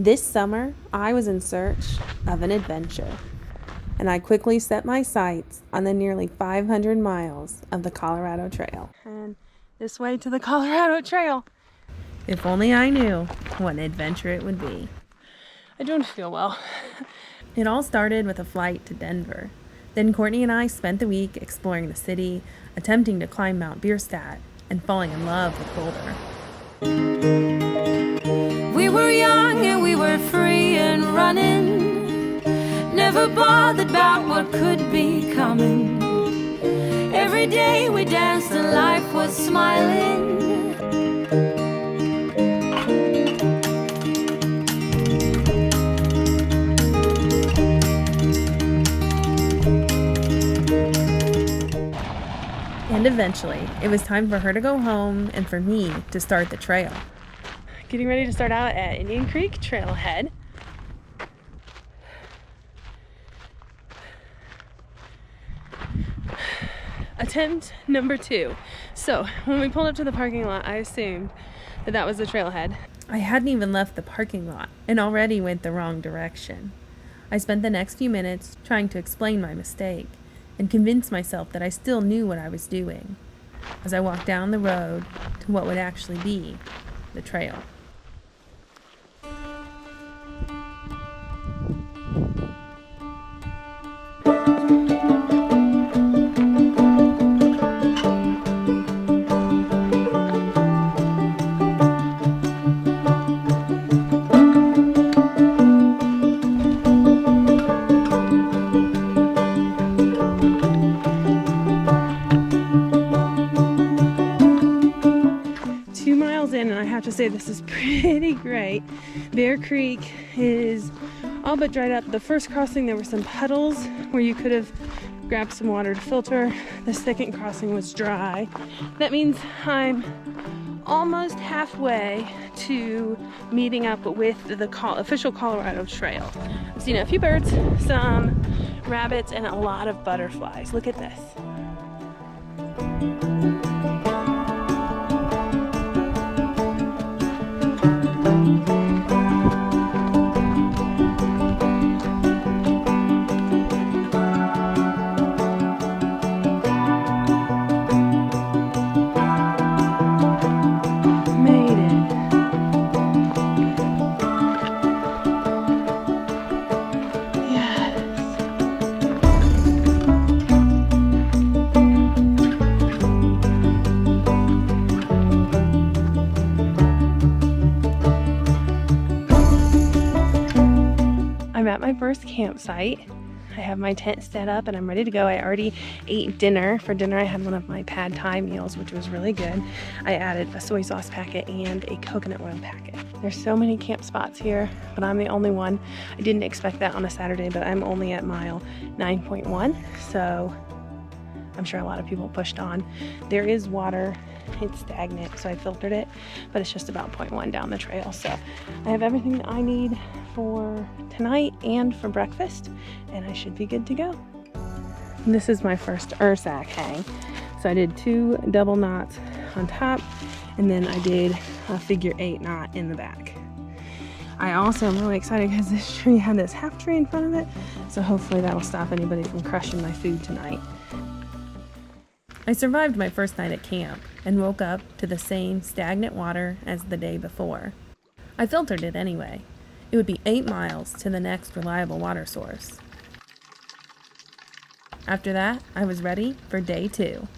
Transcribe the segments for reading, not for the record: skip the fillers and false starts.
This summer, I was in search of an adventure, and I quickly set my sights on the nearly 500 miles of the Colorado Trail. And this way to the Colorado Trail. If only I knew what an adventure it would be. I don't feel well. It all started with a flight to Denver. Then Courtney and I spent the week exploring the city, attempting to climb Mount Bierstadt, and falling in love with Boulder. We were young and we were free and running, never bothered about what could be coming. Every day we danced and life was smiling. And eventually, it was time for her to go home and for me to start the trail. Getting ready to start out at Indian Creek Trailhead. Attempt number 2. So, when we pulled up to the parking lot, I assumed that that was the trailhead. I hadn't even left the parking lot and already went the wrong direction. I spent the next few minutes trying to explain my mistake and convince myself that I still knew what I was doing as I walked down the road to what would actually be the trail. 2 miles in, and I have to say this is pretty great. Bear Creek is all but dried up. The first crossing there were some puddles where you could have grabbed some water to filter. The second crossing was dry. That means I'm almost halfway to meeting up with the official Colorado Trail. I've seen a few birds, some rabbits, and a lot of butterflies. Look at this. I'm at my first campsite. I have my tent set up and I'm ready to go. I already ate dinner. For dinner I had one of my pad thai meals, which was really good. I added a soy sauce packet and a coconut oil packet. There's so many camp spots here, but I'm the only one. I didn't expect that on a Saturday, but I'm only at mile 9.1, so I'm sure a lot of people pushed on. There is water. It's stagnant, so I filtered it, but it's just about 0.1 down the trail. So I have everything that I need for tonight and for breakfast, and I should be good to go. This is my first Ursack hang. So I did 2 double knots on top, and then I did a figure 8 knot in the back. I also am really excited because this tree had this half tree in front of it, so hopefully that will stop anybody from crushing my food tonight. I survived my first night at camp and woke up to the same stagnant water as the day before. I filtered it anyway. It would be 8 miles to the next reliable water source. After that, I was ready for day 2.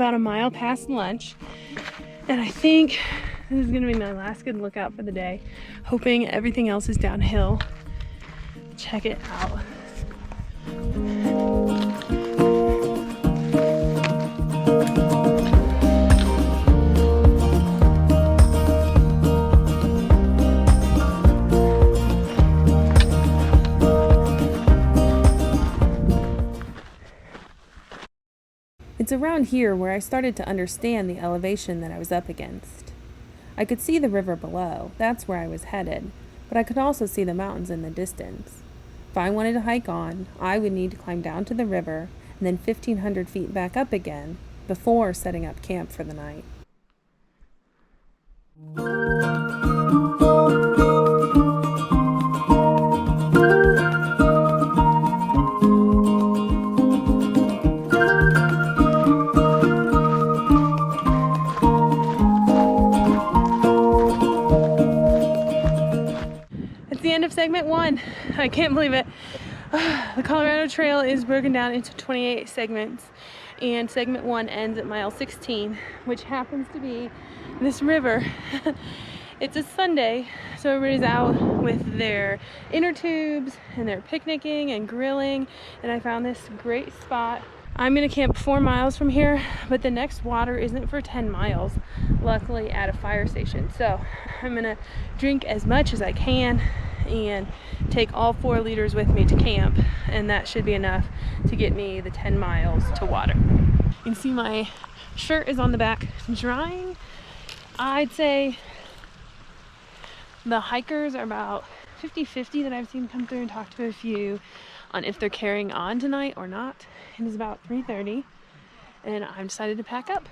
about a mile past lunch. And I think this is gonna be my last good lookout for the day, hoping everything else is downhill. Check it out. It's around here where I started to understand the elevation that I was up against. I could see the river below, that's where I was headed, but I could also see the mountains in the distance. If I wanted to hike on, I would need to climb down to the river and then 1,500 feet back up again before setting up camp for the night. The end of segment 1. I can't believe it. The Colorado Trail is broken down into 28 segments, and segment 1 ends at mile 16, which happens to be this river. It's a Sunday, so everybody's out with their inner tubes and they're picnicking and grilling, and I found this great spot. I'm gonna camp 4 miles from here, but the next water isn't for 10 miles, luckily at a fire station. So I'm gonna drink as much as I can and take all 4 liters with me to camp, and that should be enough to get me the 10 miles to water. You can see my shirt is on the back drying. I'd say the hikers are about 50-50 that I've seen come through, and talked to a few on if they're carrying on tonight or not. It is about 3:30 and I'm decided to pack up.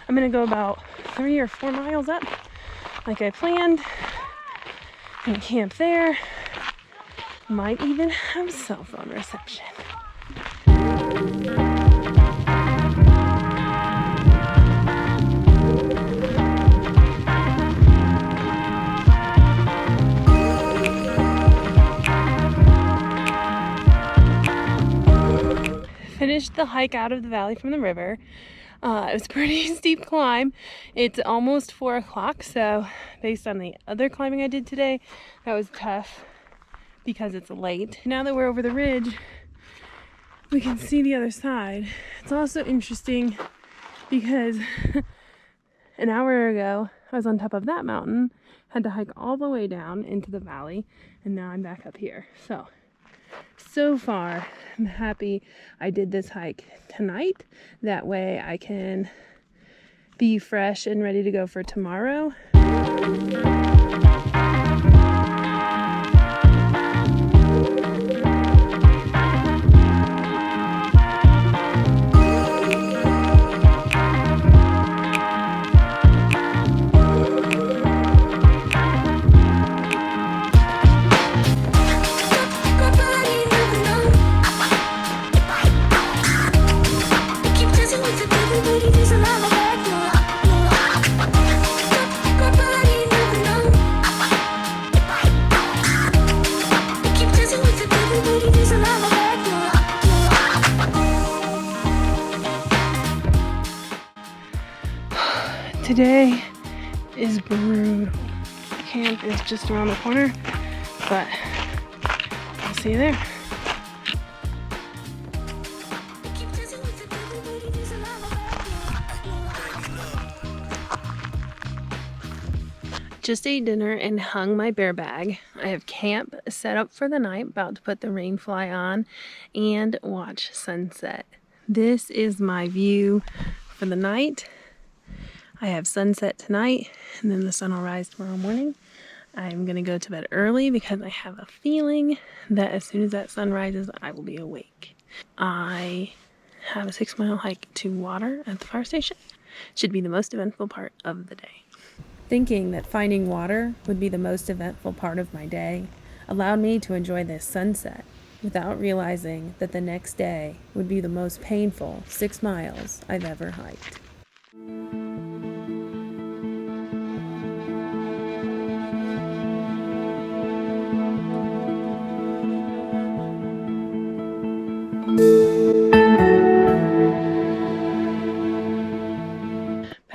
I'm gonna go about 3 or 4 miles up like I planned and camp there. Might even have cell phone reception. Finished the hike out of the valley from the river. It was a pretty steep climb. It's almost 4 o'clock, so based on the other climbing I did today, that was tough because it's late. Now that we're over the ridge, we can see the other side. It's also interesting because an hour ago, I was on top of that mountain, had to hike all the way down into the valley, and now I'm back up here. So far, I'm happy I did this hike tonight. That way I can be fresh and ready to go for tomorrow. Today is brutal. Camp is just around the corner, but I'll see you there. Just ate dinner and hung my bear bag. I have camp set up for the night, about to put the rain fly on and watch sunset. This is my view for the night. I have sunset tonight, and then the sun will rise tomorrow morning. I'm gonna go to bed early because I have a feeling that as soon as that sun rises, I will be awake. I have a 6-mile hike to water at the fire station. Should be the most eventful part of the day. Thinking that finding water would be the most eventful part of my day allowed me to enjoy this sunset without realizing that the next day would be the most painful 6 miles I've ever hiked.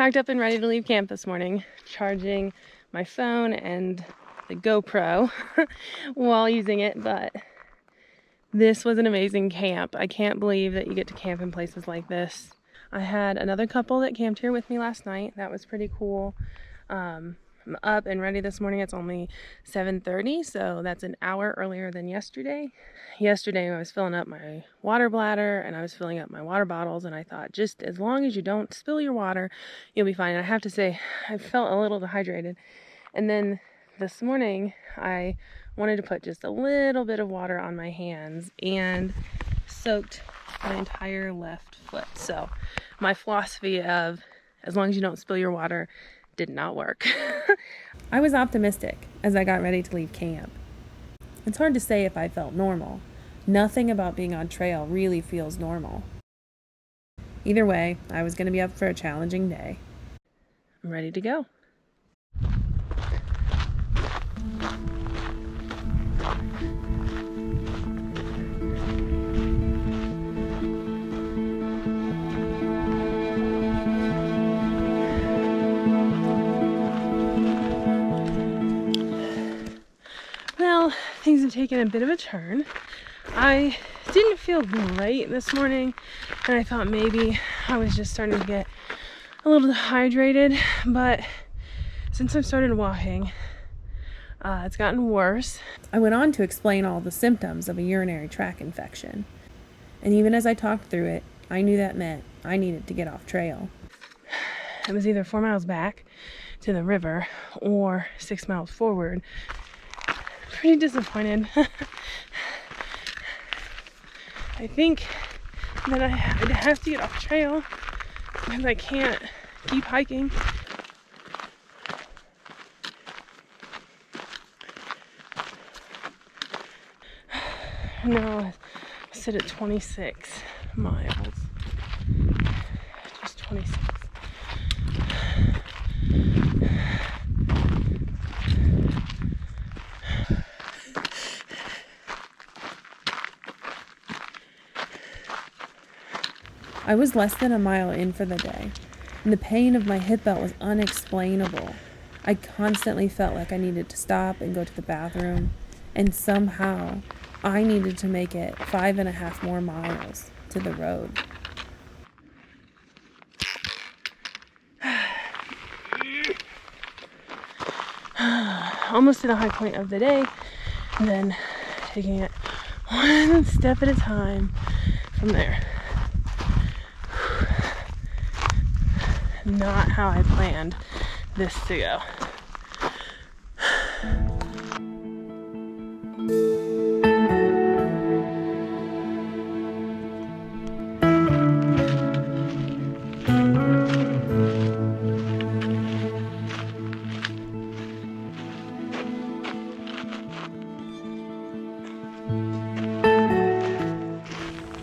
packed up and ready to leave camp this morning, charging my phone and the GoPro while using it, but this was an amazing camp. I can't believe that you get to camp in places like this. I had another couple that camped here with me last night. That was pretty cool. I'm up and ready this morning. It's only 7:30, so that's an hour earlier than yesterday. Yesterday I was filling up my water bladder and I was filling up my water bottles, and I thought, just as long as you don't spill your water, you'll be fine. And I have to say, I felt a little dehydrated. And then this morning I wanted to put just a little bit of water on my hands and soaked my entire left foot. So my philosophy of as long as you don't spill your water did not work. I was optimistic as I got ready to leave camp. It's hard to say if I felt normal. Nothing about being on trail really feels normal. Either way, I was going to be up for a challenging day. I'm ready to go. Well, things have taken a bit of a turn. I didn't feel great this morning, and I thought maybe I was just starting to get a little dehydrated, but since I've started walking, it's gotten worse. I went on to explain all the symptoms of a urinary tract infection, and even as I talked through it, I knew that meant I needed to get off trail. It was either 4 miles back to the river or 6 miles forward. Pretty disappointed. I think that I have to get off trail because I can't keep hiking. No, I sit at 26 miles. Just 26. I was less than a mile in for the day, and the pain of my hip belt was unexplainable. I constantly felt like I needed to stop and go to the bathroom, and somehow I needed to make it 5.5 more miles to the road. Almost to the high point of the day, and then taking it one step at a time from there. Not how I planned this to go.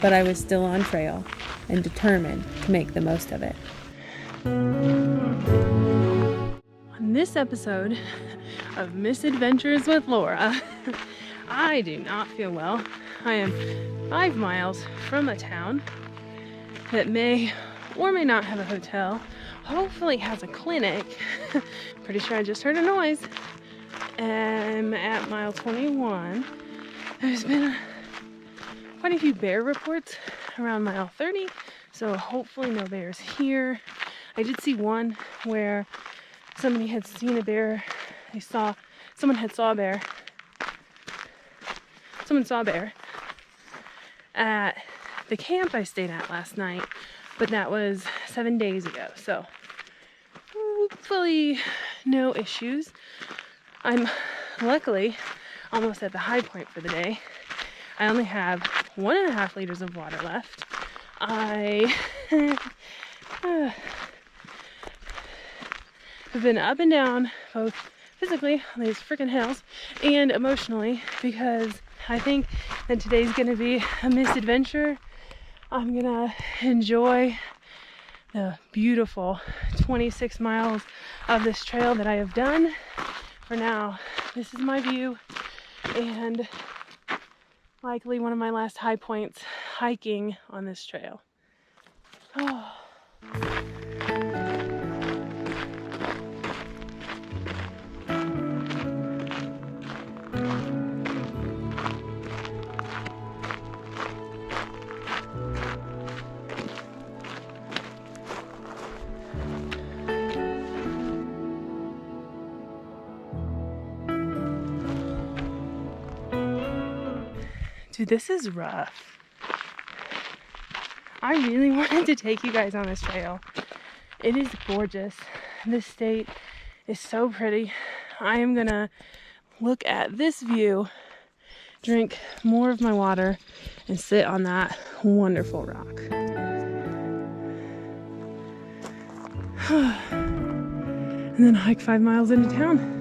But I was still on trail and determined to make the most of it. On this episode of Misadventures with Laura, I do not feel well. I am 5 miles from a town that may or may not have a hotel, hopefully has a clinic. Pretty sure I just heard a noise. I'm at mile 21. There's been quite a few bear reports around mile 30, so hopefully no bears here. I did see one where somebody had seen a bear. Someone saw a bear at the camp I stayed at last night, but that was 7 days ago, so hopefully no issues. I'm luckily almost at the high point for the day. I only have 1.5 liters of water left. I have been up and down, both physically on these freaking hills and emotionally, because I think that today's gonna be a misadventure. I'm gonna enjoy the beautiful 26 miles of this trail that I have done. For now, this is my view, and likely one of my last high points hiking on this trail. Oh. Dude, this is rough. I really wanted to take you guys on this trail. It is gorgeous. This state is so pretty. I am gonna look at this view, drink more of my water, and sit on that wonderful rock. And then hike 5 miles into town.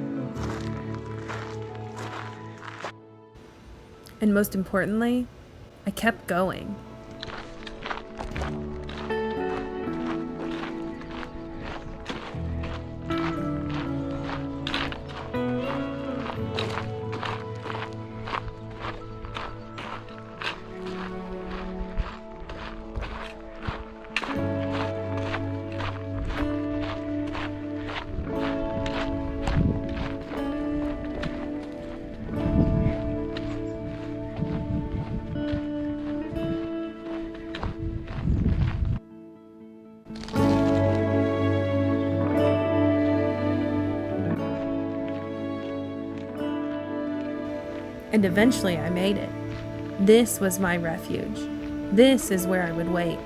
And most importantly, I kept going. And eventually I made it. This was my refuge. This is where I would wait.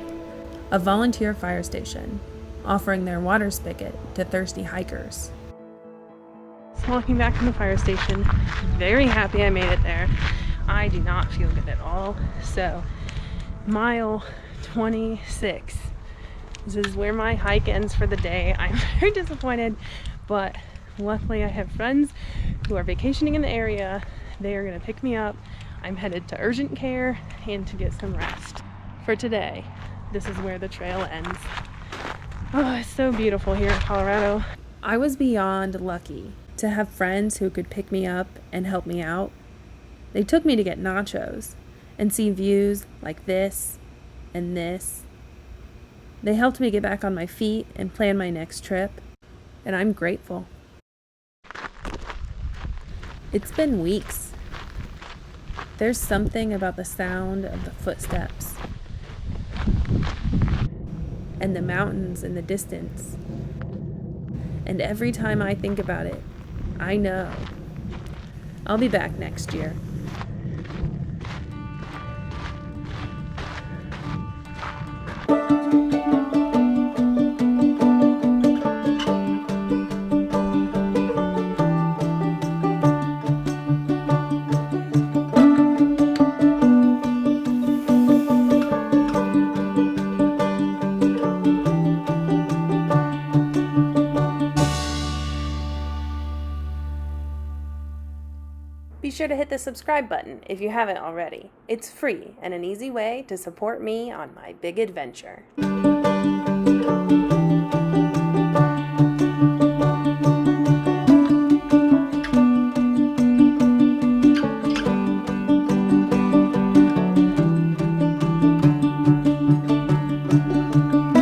A volunteer fire station, offering their water spigot to thirsty hikers. So walking back from the fire station, very happy I made it there. I do not feel good at all. So, mile 26. This is where my hike ends for the day. I'm very disappointed, but luckily I have friends who are vacationing in the area. They are gonna pick me up. I'm headed to urgent care and to get some rest. For today, this is where the trail ends. Oh, it's so beautiful here in Colorado. I was beyond lucky to have friends who could pick me up and help me out. They took me to get nachos and see views like this and this. They helped me get back on my feet and plan my next trip, and I'm grateful. It's been weeks. There's something about the sound of the footsteps and the mountains in the distance. And every time I think about it, I know I'll be back next year. Be sure to hit the subscribe button if you haven't already. It's free and an easy way to support me on my big adventure.